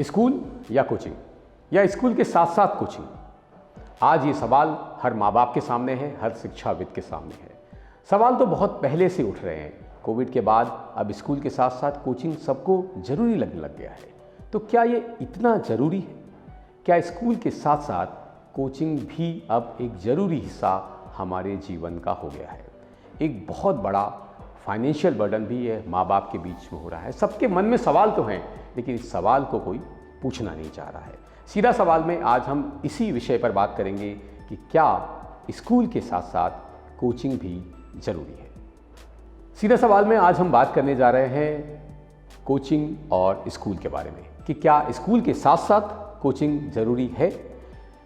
School या coaching, या school के साथ साथ कोचिंग? आज ये सवाल हर माँ बाप के सामने है, हर शिक्षाविद के सामने है। सवाल तो बहुत पहले से उठ रहे हैं। कोविड के बाद अब स्कूल के साथ साथ कोचिंग सबको जरूरी लगने लग गया है। तो क्या ये इतना ज़रूरी है? क्या स्कूल के साथ साथ कोचिंग भी अब एक ज़रूरी हिस्सा हमारे जीवन का हो गया है? एक बहुत बड़ा फाइनेंशियल बर्डन भी है माँ बाप के बीच में हो रहा है। सबके मन में सवाल तो हैं, लेकिन इस सवाल को कोई पूछना नहीं चाह रहा है। सीधा सवाल में आज हम इसी विषय पर बात करेंगे कि क्या स्कूल के साथ साथ कोचिंग भी ज़रूरी है। सीधा सवाल में आज हम बात करने जा रहे हैं कोचिंग और स्कूल के बारे में कि क्या स्कूल के साथ साथ कोचिंग ज़रूरी है।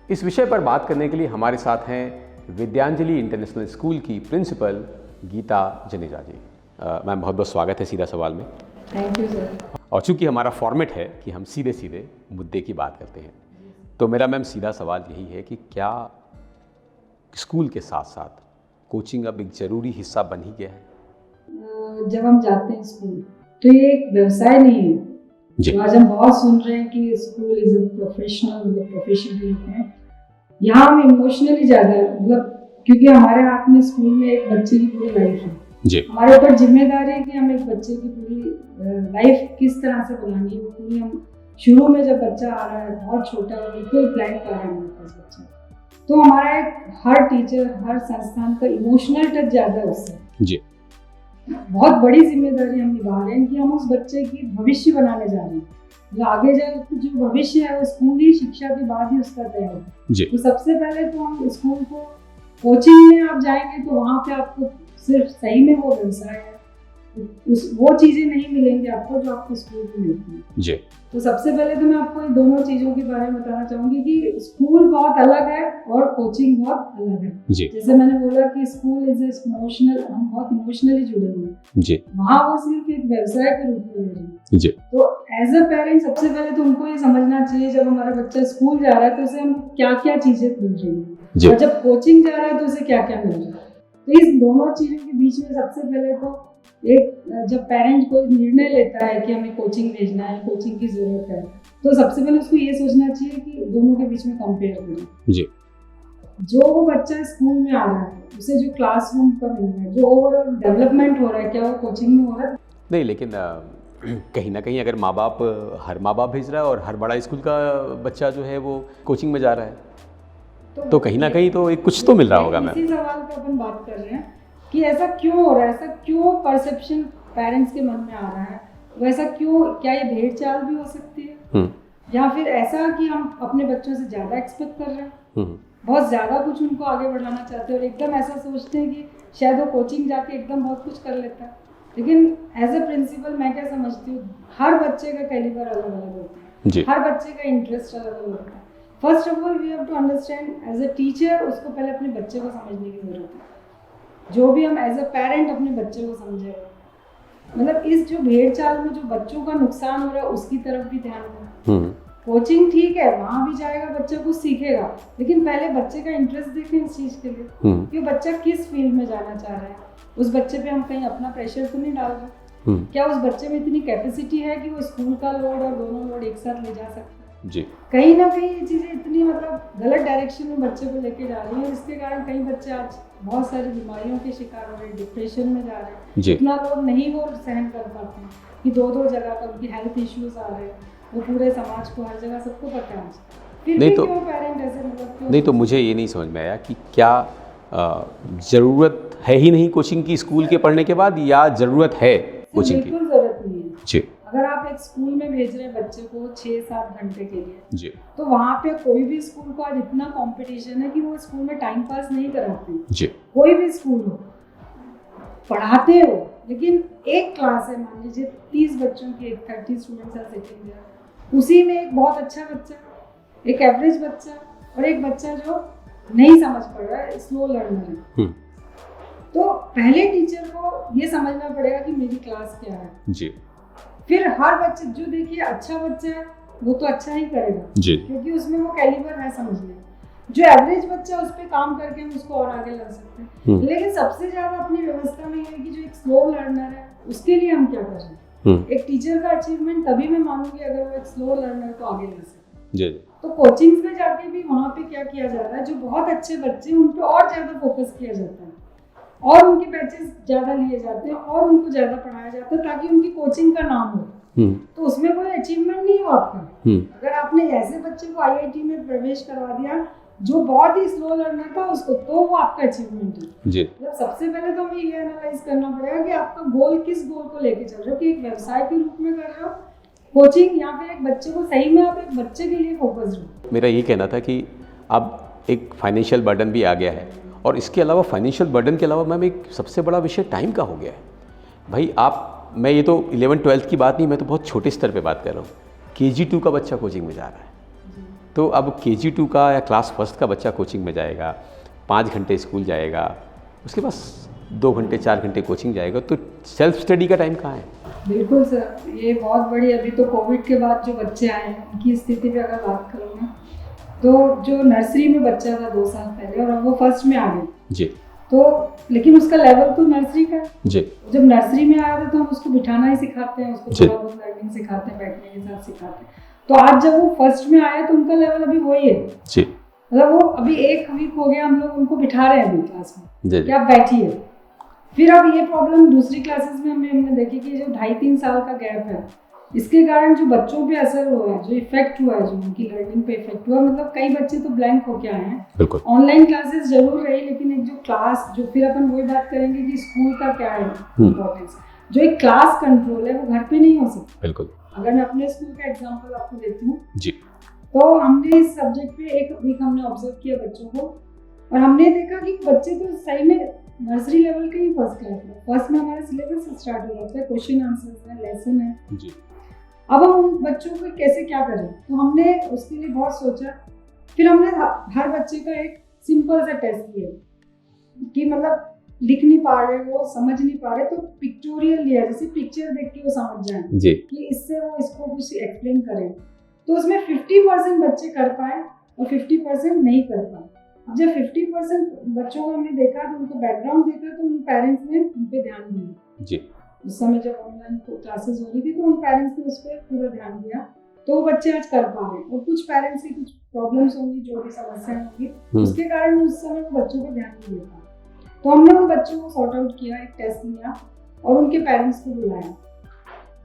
इस विषय पर बात करने के लिए हमारे साथ हैं विद्यांजलि इंटरनेशनल स्कूल की प्रिंसिपल गीता जनेजा जी। मैम, बहुत बहुत स्वागत है सीधा सवाल में। Thank you sir. और चूंकि हमारा फॉर्मेट है कि हम सीधे सीधे मुद्दे की बात करते हैं, तो मेरा मैम सीधा सवाल यही है कि क्या स्कूल के साथ साथ कोचिंग अब एक ज़रूरी हिस्सा बन ही गया है? जब हम जाते हैं स्कूल तो ये एक व्यवसाय नहीं है। तो आज हम बहुत सुन रहे हैं कि स्कूल इज अ प्रोफेशन भी है। यहाँ हम इमोशनली ज़्यादा मतलब, क्योंकि हमारे हाथ में स्कूल में एक बच्चे की पूरी लाइफ है जी। हमारे ऊपर जिम्मेदारी है कि हम एक बच्चे की पूरी लाइफ किस तरह से बनानी है, वो पूरी हम शुरू में जब बच्चा आ रहा है बहुत छोटा है, बिल्कुल ब्लैंक आ रहा है हमारे पास बच्चा, तो हमारा एक हर टीचर हर संस्थान का इमोशनल टच ज़्यादा है उससे जी। बहुत बड़ी जिम्मेदारी हम निभा रहे हैं कि हम उस बच्चे की भविष्य बनाने जा रहे हैं। जो आगे जाए जो भविष्य है वो स्कूली शिक्षा के बाद ही उसका तय होगा। तो सबसे पहले तो हम स्कूल को, कोचिंग में आप जाएंगे तो वहाँ पे आपको सिर्फ सही में वो व्यवसाय है, वो चीज़ें नहीं मिलेंगी आपको जो आपको स्कूल में मिलती है जी। तो सबसे पहले तो मैं आपको इन दोनों चीज़ों के बारे में बताना चाहूँगी कि स्कूल बहुत अलग है और कोचिंग बहुत अलग है जी। जैसे मैंने बोला कि स्कूल इज इमोशनल, हम बहुत इमोशनली जुड़े हुए हैं जी। वहाँ वो सिर्फ एक व्यवसाय के रूप में ले रहे हैं जी। तो एज अ पेरेंट सबसे पहले तो उनको ये समझना चाहिए जब हमारा बच्चा स्कूल जा रहा है तो उसे हम क्या क्या चीज़ें मिल रही हैं, और जब कोचिंग जा रहा है तो उसे क्या क्या मिल रहा है। तो इस दोनों चीज़ों के बीच में सबसे पहले तो एक, जब पेरेंट कोई निर्णय लेता है कि हमें कोचिंग भेजना है, कोचिंग की ज़रूरत है, तो सबसे पहले उसको ये सोचना चाहिए कि दोनों के बीच में कंपेयर करें जी। जो वो बच्चा स्कूल में आ रहा है उसे जो क्लासरूम का मिल रहा है, जो ओवरऑल डेवलपमेंट हो रहा है, क्या वो कोचिंग में हो रहा है? नहीं, लेकिन कहीं ना कहीं अगर हर माँ बाप भेज रहा है और हर बड़ा स्कूल का बच्चा जो है वो कोचिंग में जा रहा है, तो कहीं ना कहीं तो एक कुछ तो मिल रहा होगा। मैम, इसी सवाल पे अपन बात कर रहे हैं कि ऐसा क्यों हो रहा है, ऐसा क्यों परसेप्शन पेरेंट्स के मन में आ रहा है, वैसा क्यों, क्या ये भेड़ चाल भी हो सकती है, या फिर ऐसा कि हम अपने बच्चों से ज़्यादा एक्सपेक्ट कर रहे हैं, बहुत ज़्यादा कुछ उनको आगे बढ़ाना चाहते हैं और एकदम ऐसा सोचते हैं कि शायद वो कोचिंग जाके एकदम बहुत कुछ कर लेता है। लेकिन एज अ प्रिंसिपल मैं क्या समझती हूँ, हर बच्चे का कैलिबर अलग अलग होता है, हर बच्चे का इंटरेस्ट अलग अलग होता है। First of all we have to understand as a teacher, उसको पहले अपने बच्चे को समझने की ज़रूरत है। जो भी हम एज अ पेरेंट अपने बच्चे को समझे, मतलब इस जो भेड़ चाल में जो बच्चों का नुकसान हो रहा है उसकी तरफ भी ध्यान दें। कोचिंग ठीक है, वहाँ भी जाएगा बच्चा कुछ सीखेगा, लेकिन पहले बच्चे का इंटरेस्ट देखें इस चीज़ के लिए कि बच्चा किस फील्ड में जाना चाह रहा है। उस बच्चे पे हम कहीं अपना प्रेशर तो नहीं डाल रहे, क्या उस बच्चे में इतनी कैपेसिटी है कि वो स्कूल का लोड और दोनों लोड एक साथ ले जा सकता है जी। कहीं ना कहीं ये चीज़ें इतनी मतलब गलत डायरेक्शन में बच्चे को लेके जा रही है, जिसके कारण कई बच्चे आज बहुत सारी बीमारियों के शिकार हो रहे हैं, डिप्रेशन में जा रहे हैं। इतना लोग नहीं वो सहन कर पाते हैं कि दो जगह का उनकी हेल्थ इश्यूज आ रहे हैं, वो पूरे समाज को हर जगह सबको पता है। फिर नहीं तो क्यों पेरेंट ऐसे मतलब क्यों? नहीं तो मुझे ये नहीं समझ में आया कि क्या ज़रूरत है ही नहीं कोचिंग की स्कूल के पढ़ने के बाद, या ज़रूरत है कोचिंग की? बिल्कुल ज़रूरत नहीं है जी। अगर आप एक स्कूल में भेज रहे हैं बच्चे को 6-7 घंटे के लिए जी, तो वहाँ पे कोई भी स्कूल को आज इतना कंपटीशन है कि वो स्कूल में टाइम पास नहीं कराते जी। कोई भी स्कूल हो, पढ़ाते हो, लेकिन एक क्लास है, मान लीजिए 30 बच्चों की, 30 स्टूडेंट्स आर सिटिंग देयर, उसी में एक बहुत अच्छा बच्चा, एक एवरेज बच्चा और एक बच्चा जो नहीं समझ पड़ रहा है, स्लो लर्नर है। तो पहले टीचर को ये समझना पड़ेगा कि मेरी क्लास क्या है जी। फिर हर बच्चे, जो देखिए अच्छा बच्चा है वो तो अच्छा ही करेगा जी, क्योंकि उसमें वो कैलिबर है समझने। जो एवरेज बच्चा उस पर काम करके हम उसको और आगे ला सकते हैं, लेकिन सबसे ज्यादा अपनी व्यवस्था में है कि जो एक स्लो लर्नर है उसके लिए हम क्या कर रहे हैं। एक टीचर का अचीवमेंट तभी मैं मानूंगी अगर वो एक स्लो लर्नर को आगे ले सके। जी। तो कोचिंग्स में जाके भी वहाँ पे क्या किया जा रहा है, जो बहुत अच्छे बच्चे हैं उन पे और ज़्यादा फोकस किया जाता है और उनके बैचेस ज़्यादा लिए जाते हैं और उनको ज़्यादा पढ़ाया जाता है ताकि उनकी कोचिंग का नाम हो। तो उसमें कोई अचीवमेंट नहीं हो आपका। अगर आपने ऐसे बच्चे को आईआईटी में प्रवेश करवा दिया जो बहुत ही स्लो लर्नर था उसको, तो वो आपका अचीवमेंट है जी। मतलब सबसे पहले तो हमें ये एनालाइज करना पड़ेगा कि आपका गोल किस गोल को लेके चल रहे हो, कि एक व्यवसाय के रूप में कर रहे हो कोचिंग, या फिर एक बच्चे को सही में आप एक बच्चे के लिए फोकस हो। मेरा ये कहना था कि अब एक फाइनेंशियल बर्डन भी आ गया है और इसके अलावा फाइनेंशियल बर्डन के अलावा मैम एक सबसे बड़ा विषय टाइम का हो गया है। भाई मैं ये तो 11-12 की बात नहीं, मैं तो बहुत छोटे स्तर पे बात कर रहा हूँ। KG2 का बच्चा कोचिंग में जा रहा है, तो अब KG2 का या क्लास फर्स्ट का बच्चा कोचिंग में जाएगा, 5 घंटे स्कूल जाएगा, उसके पास 2 घंटे 4 घंटे कोचिंग जाएगा, तो सेल्फ स्टडी का टाइम कहाँ है? बिल्कुल सर, ये बहुत बड़ी, अभी तो कोविड के बाद जो बच्चे आए हैं उनकी स्थिति पे अगर बात करूँ ना, तो जो नर्सरी में बच्चा था 2 साल पहले और अब वो फर्स्ट में आ गया जी, तो लेकिन उसका लेवल तो नर्सरी का है जी। जब नर्सरी में आया था तो हम उसको बिठाना ही सिखाते हैं, उसको थोड़ा बहुत लर्निंग सिखाते हैं, बैठने के साथ सिखाते हैं। तो आज जब वो फर्स्ट में आया तो उनका लेवल अभी वही है जी, मतलब वो अभी 1 वीक हो गया हम लोग उनको बिठा रहे हैं अभी क्लास में कि आप बैठिए। फिर अब ये प्रॉब्लम दूसरी क्लासेस में हमने देखी कि जो 2.5-3 साल का गैप है, इसके कारण जो बच्चों पे असर हुआ है, जो इफेक्ट हुआ है, जो उनकी लर्निंग पे इफेक्ट हुआ, मतलब कई बच्चे तो ब्लैंक होके आए हैं। बिल्कुल ऑनलाइन क्लासेस जरूर रही, लेकिन एक जो क्लास, जो फिर अपन वही बात करेंगे कि स्कूल का क्या है इम्पोर्टेंस, जो एक क्लास कंट्रोल है वो घर पे नहीं हो सकता। बिल्कुल, अगर मैं अपने स्कूल का एग्जांपल आपको देती हूँ जी, तो हमने इस सब्जेक्ट पे 1 वीक हमने ऑब्जर्व किया बच्चों को और हमने देखा कि बच्चे तो सही में नर्सरी लेवल के ही फर्स्ट क्लास में, फर्स्ट में हमारा सिलेबस स्टार्ट हो जाता है, क्वेश्चन आंसर है, लेसन है जी। अब हम उन बच्चों को कैसे क्या करें, तो हमने उसके लिए बहुत सोचा। फिर हमने हर बच्चे का एक सिंपल सा टेस्ट किया कि मतलब लिख नहीं पा रहे, वो समझ नहीं पा रहे, तो पिक्टोरियल लिया, जैसे पिक्चर देख के वो समझ जाए कि इससे वो इसको कुछ एक्सप्लेन करें। तो उसमें 50% बच्चे कर पाए और 50% नहीं कर पाए। अब जब 50% बच्चों को हमने देखा तो उनको बैकग्राउंड देखा, तो उन पेरेंट्स ने उन पे ध्यान दिया जी। उस समय जब ऑनलाइन क्लासेस हो रही थी तो उन पेरेंट्स ने उस पर पूरा ध्यान दिया, तो बच्चे आज कर पा रहे हैं। और कुछ पेरेंट्स की कुछ प्रॉब्लम्स होंगी, जो भी समस्याएं होंगी, उसके कारण उस समय वो बच्चों पे ध्यान नहीं दे पाए। तो हमने उन बच्चों को सॉर्ट आउट किया, एक टेस्ट लिया और उनके पेरेंट्स को बुलाया।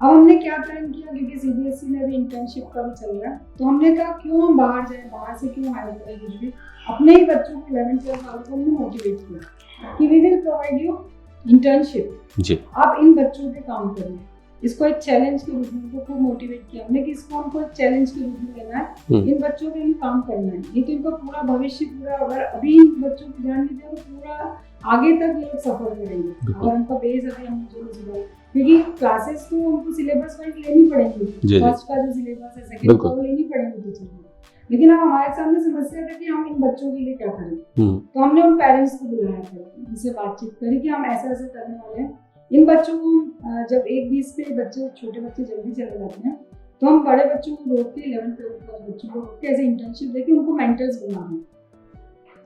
अब हमने क्या प्लान किया, क्योंकि CBSE में भी इंटर्नशिप का भी चल रहा है, तो हमने कहा क्यों हम बाहर जाएं, बाहर से क्यों हायर करें कुछ भी, अपने ही बच्चों को 11-12 साल को हमने मोटिवेट किया कि we will provide you internship जी, आप इन बच्चों पे काम करिए। इसको एक चैलेंज के रूप में उनको खूब मोटिवेट किया हमने कि इसको हमको एक चैलेंज के रूप में लेना है, इन बच्चों के लिए काम करना है। ये तो इनका पूरा भविष्य, पूरा अगर अभी इन बच्चों को ध्यान नहीं दिया तो पूरा आगे तक ये लोग सफर करेंगे। अगर उनका बेस अभी हम जो सुधार, क्योंकि क्लासेस तो उनको सिलेबस वाइज लेनी पड़ेगी, फर्स्ट का जो सिलेबस है, सेकंड का वो लेनी पड़ेगी टीचर को। लेकिन अब हमारे सामने समस्या था कि हम इन बच्चों के लिए क्या करें। तो हमने उन पेरेंट्स को बुलाया था, उनसे बातचीत करी कि हम ऐसा ऐसा करने वाले हैं। इन बच्चों को जब 1-20 पे बच्चे, छोटे बच्चे जल्दी चले जाते हैं, तो हम बड़े बच्चों को रोक के 11-12 क्लास बच्चों को रोक के ऐसे इंटर्नशिप देके उनको मेंटर्स बना दें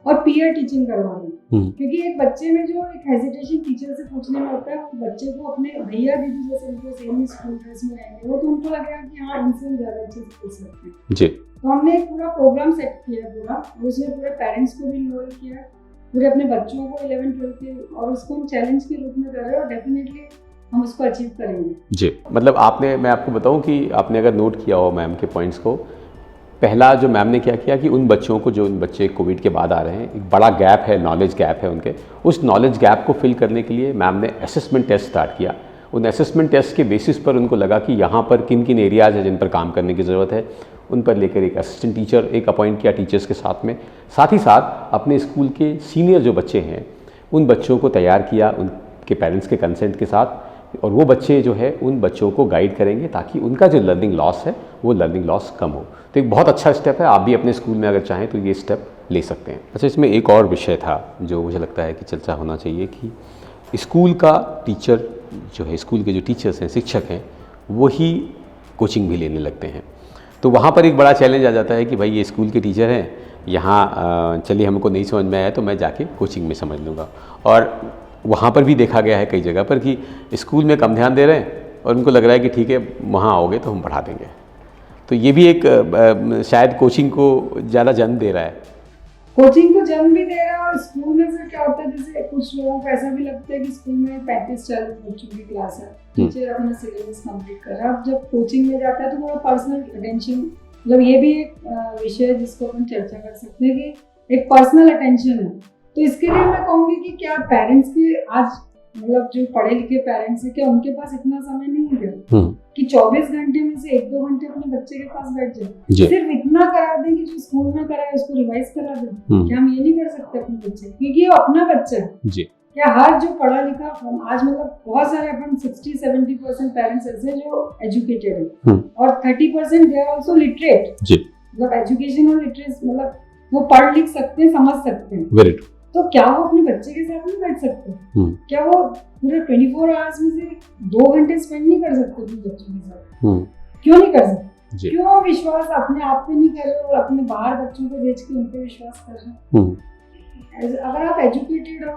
और पीयर टीचिंग करवा दें। क्योंकि एक बच्चे में जो एक हेजिटेशन टीचर से पूछने में होता है, वो बच्चे को अपने भैया दीदी जैसे उनको सेम ही स्कूल ड्रेस में रहेंगे वो, तो उनको लगेगा कि हाँ इनसे हम ज़्यादा अच्छे से पूछ सकते हैं जी। तो हमने एक पूरा प्रोग्राम सेट किया पूरा, और उसमें पूरे पेरेंट्स को भी इन्वॉल्व किया, पूरे अपने बच्चों को 11-12 के, और उसको हम चैलेंज के रूप में कर रहे हैं और डेफिनेटली हम उसको अचीव करेंगे जी। मतलब मैं आपको बताऊं कि आपने अगर नोट किया हो मैम के पॉइंट्स को, पहला जो मैम ने क्या किया कि उन बच्चों को, जो उन बच्चे कोविड के बाद आ रहे हैं, एक बड़ा गैप है, नॉलेज गैप है उनके, उस नॉलेज गैप को फिल करने के लिए मैम ने असेसमेंट टेस्ट स्टार्ट किया। उन असेसमेंट टेस्ट के बेसिस पर उनको लगा कि यहाँ पर किन किन एरियाज़ है जिन पर काम करने की ज़रूरत है, उन पर लेकर एक असिस्टेंट टीचर एक अपॉइंट किया टीचर्स के साथ में, साथ ही साथ अपने स्कूल के सीनियर जो बच्चे हैं उन बच्चों को तैयार किया उनके पेरेंट्स के कंसेंट के साथ, और वो बच्चे जो है उन बच्चों को गाइड करेंगे ताकि उनका जो लर्निंग लॉस है वो लर्निंग लॉस कम हो। तो एक बहुत अच्छा स्टेप है, आप भी अपने स्कूल में अगर चाहें तो ये स्टेप ले सकते हैं। अच्छा, इसमें एक और विषय था जो मुझे लगता है कि चर्चा होना चाहिए कि स्कूल का टीचर जो है, स्कूल के जो टीचर्स हैं, शिक्षक हैं, वही कोचिंग भी लेने लगते हैं। तो वहाँ पर एक बड़ा चैलेंज आ जाता है कि भाई ये स्कूल के टीचर हैं, यहाँ चलिए हमको नहीं समझ में आया तो मैं जाके कोचिंग में समझ लूँगा। और वहाँ पर भी देखा गया है कई जगह पर कि स्कूल में कम ध्यान दे रहे हैं और उनको लग रहा है कि ठीक है वहाँ आओगे तो हम पढ़ा देंगे। तो ये भी एक शायद कोचिंग को ज़्यादा जन्म दे रहा है। कोचिंग को जन्म भी दे रहा है और स्कूल में से क्या होता है, जैसे कुछ लोगों को ऐसा भी लगता है कि स्कूल में 35-40 बच्चों की क्लास है, टीचर अपना सिलेबस कंप्लीट कर रहा है। अब जब कोचिंग में जाता है तो थोड़ा पर्सनल अटेंशन, मतलब ये भी एक विषय है जिसको अपन चर्चा कर सकते हैं कि एक पर्सनल अटेंशन है। तो इसके लिए मैं कहूँगी कि क्या पेरेंट्स के आज, मतलब जो पढ़े लिखे पेरेंट्स हैं, क्या उनके पास इतना समय नहीं है कि 24 घंटे में से 1-2 घंटे अपने बच्चे के पास बैठ जाए, सिर्फ इतना करा दें कि जो स्कूल में करा है उसको रिवाइज करा दें? क्या हम ये नहीं कर सकते अपने बच्चे, क्योंकि ये अपना बच्चा है जी। क्या हर जो पढ़ा लिखा आज, मतलब बहुत सारे अपन 60-70% पेरेंट्स ऐसे जो एजुकेटेड है और 30% दे आर आल्सो लिटरेट जी। मतलब एजुकेशन और लिटरेसी, मतलब वो पढ़ लिख सकते हैं, समझ सकते हैं। Very true. तो क्या वो अपने बच्चे के साथ नहीं बैठ सकते? क्या वो पूरे 24 आवर्स में से 2 घंटे स्पेंड नहीं कर सकते अपने बच्चों के साथ? क्यों नहीं कर सकते? क्यों विश्वास अपने आप पे नहीं कर रहे और अपने बाहर बच्चों को बेच के उन पे विश्वास कर रहे हैं? अगर आप एजुकेटेड हो,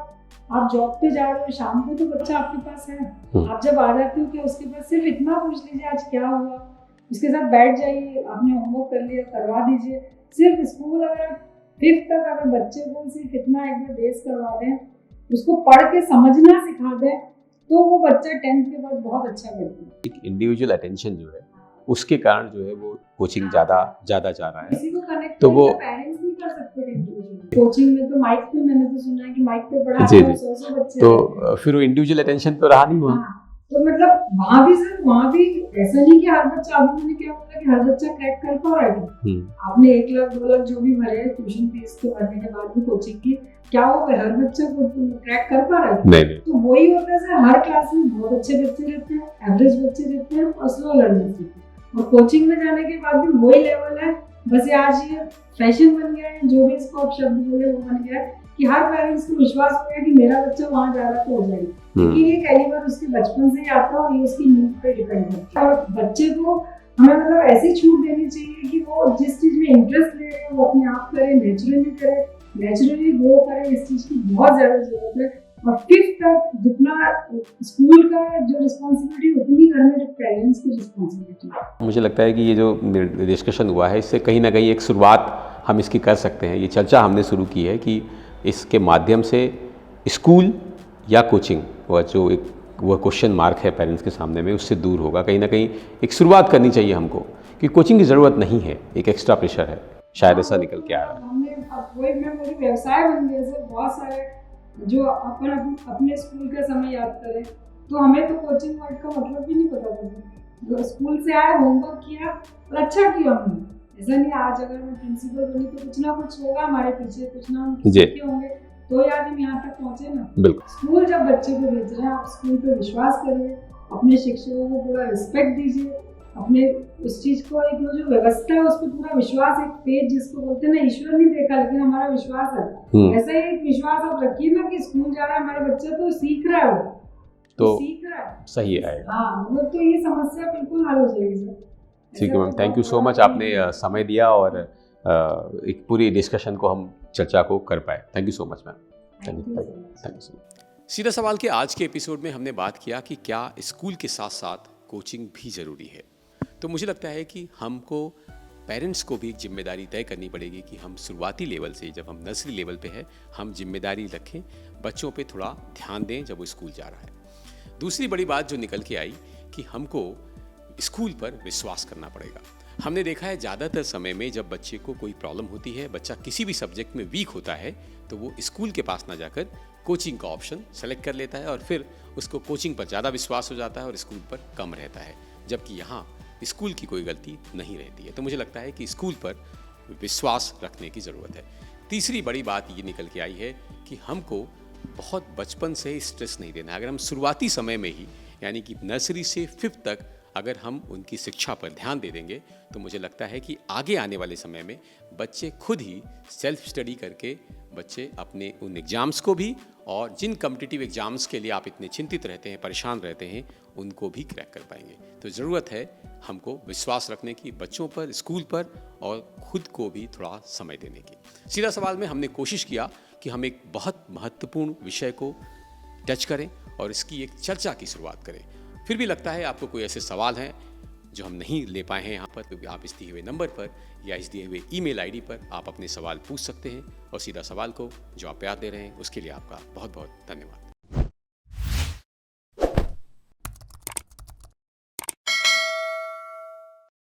आप जॉब पे जा रहे हो, शाम को तो बच्चा आपके पास है, आप जब आ जाते हो कि उसके पास सिर्फ इतना पूछ लीजिए आज क्या हुआ, उसके साथ बैठ जाइए, आपने होमवर्क कर लिया करवा दीजिए। सिर्फ स्कूल अगर 5th तक अगर बच्चे को सिर्फ इतना एक बार बेस करवा दें, उसको पढ़ के समझना सिखा दें, तो वो बच्चा 10th के बाद बहुत अच्छा करता है। एक इंडिविजुअल अटेंशन जो है उसके कारण जो है वो कोचिंग ज़्यादा चाह रहा है। किसी को कनेक्ट तो वो पेरेंट्स नहीं कर सकते इंडिविजुअल कोचिंग में। तो माइक पे मैंने तो सुना है कि माइक पे पढ़ा जी, रहे हैं 100 बच्चे, तो फिर वो इंडिविजुअल अटेंशन तो रहा नहीं वहाँ। तो मतलब वहाँ भी ऐसा नहीं कि हर बच्चा, अभी मैंने क्या बोला कि हर बच्चा क्रैक कर पा रहा है। आपने 1 लाख 2 लाख जो भी भरे ट्यूशन फीस के भरने के बाद भी कोचिंग की, क्या वो हर बच्चा को क्रैक कर पा रहा है? नहीं। तो वही होता है सर, हर क्लास में बहुत अच्छे बच्चे रहते हैं, एवरेज बच्चे रहते हैं और स्लो लर्नर्स रहते हैं, और कोचिंग में जाने के बाद भी वही लेवल है। बस आज ये फैशन बन गया है, जो भी इसको आप शब्द बोले वो बन गया है कि हर पेरेंट्स को विश्वास हो गया कि मेरा बच्चा वहाँ जा रहा है तो हो जाएगा, क्योंकि ये कई बार उसके बचपन से ही आता है और ये उसकी नीड पे डिपेंड करता है। और बच्चे को हमें मतलब ऐसी छूट देनी चाहिए कि वो जिस चीज में इंटरेस्ट ले रहे हैं वो अपने आप करे, नेचुरली ग्रो करे। इस चीज की बहुत ज्यादा जरूरत है। और 5th तक जितना स्कूल का जो रिस्पॉन्सिबिलिटी उतनी घर में पेरेंट्स की रिस्पॉन्सिबिलिटी है। मुझे लगता है कि ये जो डिस्कशन हुआ है इससे कहीं ना कहीं एक शुरुआत हम इसकी कर सकते हैं। ये चर्चा हमने शुरू की है कि इसके माध्यम से स्कूल या कोचिंग वह जो एक वह क्वेश्चन मार्क है पेरेंट्स के सामने में, उससे दूर होगा। कहीं ना कहीं एक शुरुआत करनी चाहिए हमको कि कोचिंग की ज़रूरत नहीं है, एक एक्स्ट्रा प्रेशर है, शायद ऐसा निकल के आ रहा है। हमने व्यवसाय बन गया सर, बहुत सारे जो अपन अपने स्कूल का समय याद करें तो हमें तो कोचिंग वर्ड का मतलब भी नहीं पता था। स्कूल से आए, होमवर्क किया और अच्छा किया हमने। ऐसा नहीं आज अगर मैं प्रिंसिपल बनी तो कुछ ना कुछ होगा हमारे पीछे, कुछ ना कुछ होंगे, तो यार हम यहाँ तक पहुँचे ना। बिल्कुल। स्कूल जब बच्चे को भेज रहे हैं, आप स्कूल पे विश्वास करिए, अपने शिक्षकों को पूरा रिस्पेक्ट दीजिए, अपने उस चीज को एक जो व्यवस्था है उस पर पूरा विश्वास, एक पेज जिसको बोलते हैं ना, ईश्वर नहीं देखा लेकिन हमारा विश्वास है, ऐसा ही एक विश्वास आप रखिए ना कि स्कूल जा रहा है हमारा बच्चा तो सीख रहा है, वो तो सीख रहा है, सही है। हाँ, वो तो ये समस्या बिल्कुल हल हो जाएगी सर। ठीक है ma'am, thank you so much, आपने समय दिया और एक पूरी डिस्कशन को हम चर्चा को कर पाए। Thank you so much ma'am. Thank you so much. सीधा सवाल के आज के एपिसोड में हमने बात किया कि क्या स्कूल के साथ साथ कोचिंग भी ज़रूरी है। तो मुझे लगता है कि हमको पेरेंट्स को भी एक जिम्मेदारी तय करनी पड़ेगी कि हम शुरुआती लेवल से, जब हम नर्सरी लेवल पे है, हम जिम्मेदारी रखें, बच्चों पे थोड़ा ध्यान दें जब वो स्कूल जा रहा है। दूसरी बड़ी बात जो निकल के आई कि हमको स्कूल पर विश्वास करना पड़ेगा। हमने देखा है ज़्यादातर समय में जब बच्चे को कोई प्रॉब्लम होती है, बच्चा किसी भी सब्जेक्ट में वीक होता है, तो वो स्कूल के पास ना जाकर कोचिंग का ऑप्शन सेलेक्ट कर लेता है और फिर उसको कोचिंग पर ज़्यादा विश्वास हो जाता है और स्कूल पर कम रहता है, जबकि यहाँ स्कूल की कोई गलती नहीं रहती है। तो मुझे लगता है कि स्कूल पर विश्वास रखने की ज़रूरत है। तीसरी बड़ी बात ये निकल के आई है कि हमको बहुत बचपन से ही स्ट्रेस नहीं देना है। अगर हम शुरुआती समय में ही, यानी कि नर्सरी से 5th तक अगर हम उनकी शिक्षा पर ध्यान दे देंगे, तो मुझे लगता है कि आगे आने वाले समय में बच्चे खुद ही सेल्फ स्टडी करके बच्चे अपने उन एग्ज़ाम्स को भी, और जिन कॉम्पिटिटिव एग्ज़ाम्स के लिए आप इतने चिंतित रहते हैं, परेशान रहते हैं, उनको भी क्रैक कर पाएंगे। तो ज़रूरत है हमको विश्वास रखने की बच्चों पर, स्कूल पर, और खुद को भी थोड़ा समय देने की। सीधा सवाल में हमने कोशिश किया कि हम एक बहुत महत्वपूर्ण विषय को टच करें और इसकी एक चर्चा की शुरुआत करें। फिर भी लगता है आपको कोई ऐसे सवाल हैं जो हम नहीं ले पाए हैं यहाँ पर, तो आप इस दिए हुए नंबर पर या इस दिए हुए ईमेल आईडी पर आप अपने सवाल पूछ सकते हैं और सीधा सवाल को जो आप प्यार दे रहे हैं उसके लिए आपका बहुत बहुत धन्यवाद।